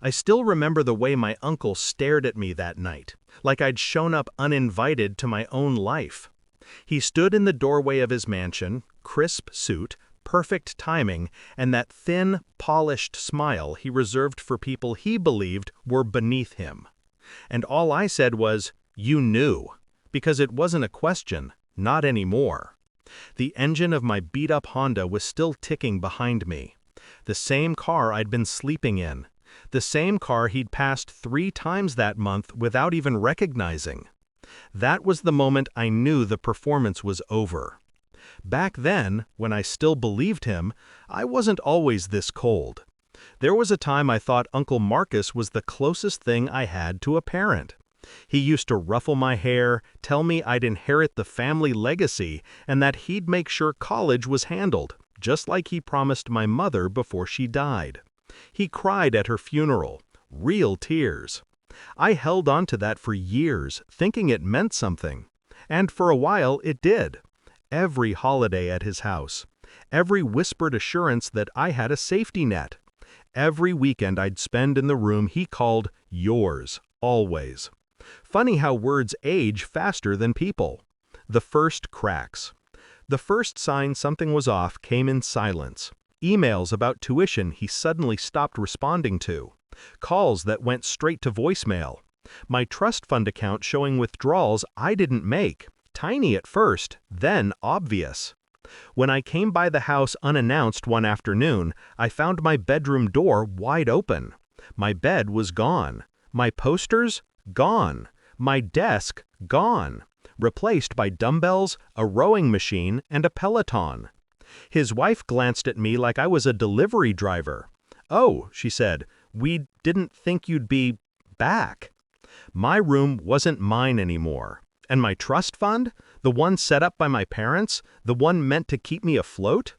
I still remember the way my uncle stared at me that night, like I'd shown up uninvited to my own life. He stood in the doorway of his mansion, crisp suit, perfect timing, and that thin, polished smile he reserved for people he believed were beneath him. And all I said was, "You knew," because it wasn't a question, not anymore. The engine of my beat-up Honda was still ticking behind me. The same car I'd been sleeping in. The same car he'd passed 3 times that month without even recognizing. That was the moment I knew the performance was over. Back then, when I still believed him, I wasn't always this cold. There was a time I thought Uncle Marcus was the closest thing I had to a parent. He used to ruffle my hair, tell me I'd inherit the family legacy, and that he'd make sure college was handled, just like he promised my mother before she died. He cried at her funeral, real tears. I held on to that for years, thinking it meant something. And for a while it did. Every holiday at his house. Every whispered assurance that I had a safety net. Every weekend I'd spend in the room he called yours, always. Funny how words age faster than people. The first cracks. The first sign something was off came in silence. Emails about tuition he suddenly stopped responding to. Calls that went straight to voicemail. My trust fund account showing withdrawals I didn't make. Tiny at first, then obvious. When I came by the house unannounced one afternoon, I found my bedroom door wide open. My bed was gone. My posters? Gone. My desk? Gone. Replaced by dumbbells, a rowing machine, and a Peloton. His wife glanced at me like I was a delivery driver. "Oh," she said, "we didn't think you'd be back." My room wasn't mine anymore. And my trust fund? The one set up by my parents? The one meant to keep me afloat?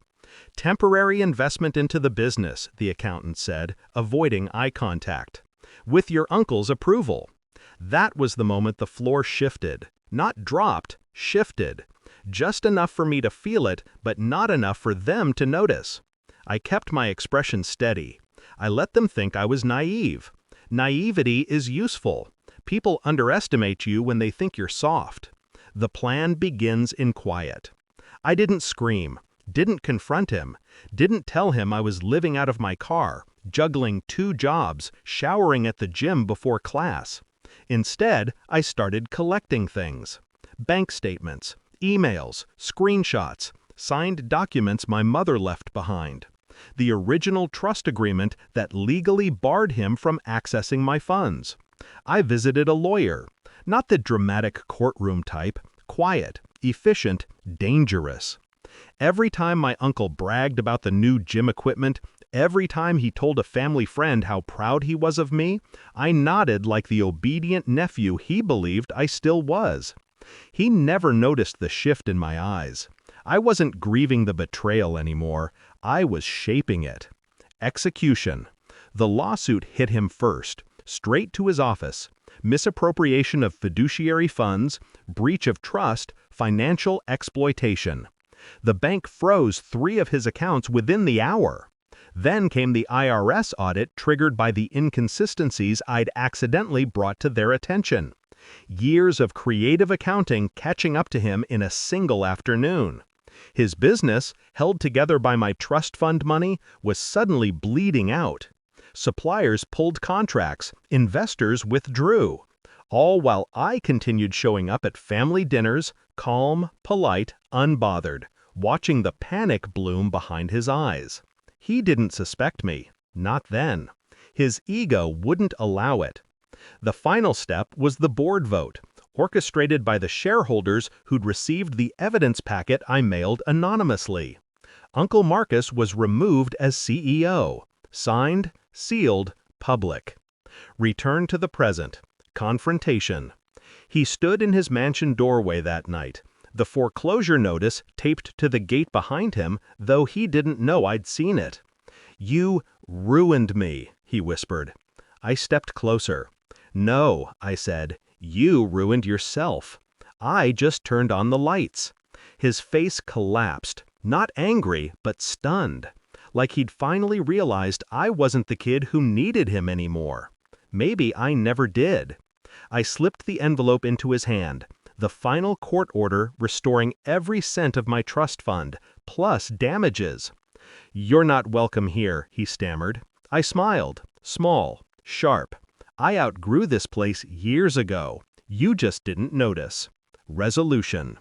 Temporary investment into the business, the accountant said, avoiding eye contact. With your uncle's approval. That was the moment the floor shifted. Not dropped, shifted. Just enough for me to feel it, but not enough for them to notice. I kept my expression steady. I let them think I was naive. Naivety is useful. People underestimate you when they think you're soft. The plan begins in quiet. I didn't scream, didn't confront him, didn't tell him I was living out of my car, juggling 2 jobs, showering at the gym before class. Instead, I started collecting things. Bank statements, emails, screenshots, signed documents my mother left behind. The original trust agreement that legally barred him from accessing my funds. I visited a lawyer, not the dramatic courtroom type, quiet, efficient, dangerous. Every time my uncle bragged about the new gym equipment, every time he told a family friend how proud he was of me, I nodded like the obedient nephew he believed I still was. He never noticed the shift in my eyes. I wasn't grieving the betrayal anymore. I was shaping it. Execution. The lawsuit hit him first. Straight to his office. Misappropriation of fiduciary funds, breach of trust, financial exploitation. The bank froze 3 of his accounts within the hour. Then came the IRS audit triggered by the inconsistencies I'd accidentally brought to their attention. Years of creative accounting catching up to him in a single afternoon. His business, held together by my trust fund money, was suddenly bleeding out. Suppliers pulled contracts, investors withdrew, all while I continued showing up at family dinners, calm, polite, unbothered, watching the panic bloom behind his eyes. He didn't suspect me, not then. His ego wouldn't allow it. The final step was the board vote, orchestrated by the shareholders who'd received the evidence packet I mailed anonymously. Uncle Marcus was removed as CEO. Signed, sealed, public. Return to the present. Confrontation. He stood in his mansion doorway that night, the foreclosure notice taped to the gate behind him, though he didn't know I'd seen it. "You ruined me," he whispered. I stepped closer. "No," I said, "you ruined yourself. I just turned on the lights." His face collapsed, not angry, but stunned. Like he'd finally realized I wasn't the kid who needed him anymore. Maybe I never did. I slipped the envelope into his hand, the final court order restoring every cent of my trust fund, plus damages. "You're not welcome here," he stammered. I smiled, small, sharp. "I outgrew this place years ago. You just didn't notice." Resolution.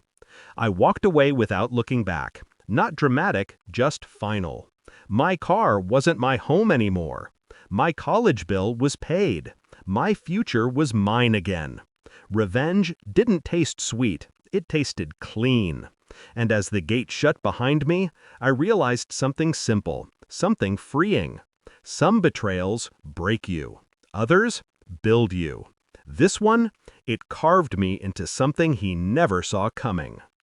I walked away without looking back. Not dramatic, just final. My car wasn't my home anymore. My college bill was paid. My future was mine again. Revenge didn't taste sweet, it tasted clean. And as the gate shut behind me, I realized something simple, something freeing. Some betrayals break you. Others build you. This one, it carved me into something he never saw coming.